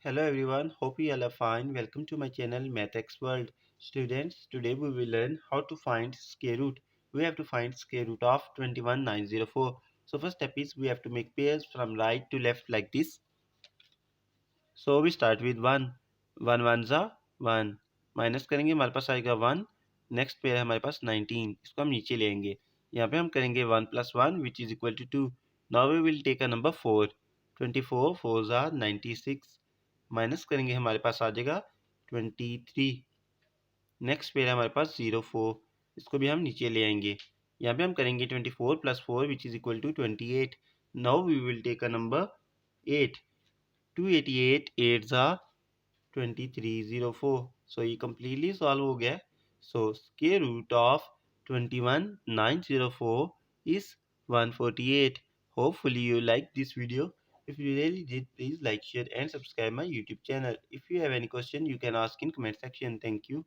Hello everyone, hope you all are fine. Welcome to my channel MathX World. Students, today we will learn how to find square root. We have to find square root of 21904. So first step is we have to make pairs from right to left like this. So we start with 1. 1 1 जा 1. Minus करेंगे हमारे पास आएगा 1. Next pair है हमारे पास 19. इसको हम नीचे लेंगे. यहाँ पे हम करेंगे 1 + 1 which is equal to 2. Now we will take a number 4. 24 4 जा 96. माइनस करेंगे हमारे पास आ जाएगा 23. नेक्स्ट पेयर है हमारे पास 04. इसको भी हम नीचे ले आएंगे. यहाँ पे हम करेंगे 24 + 4 which is equal to 28. Now we will take a number 8. 288 8 जा 2304. So ये completely solve हो गया. So square root of 21904 is 148. Hopefully you like this video. If you really did, please like, share and subscribe my YouTube channel. If you have any question, you can ask in comment section. Thank you.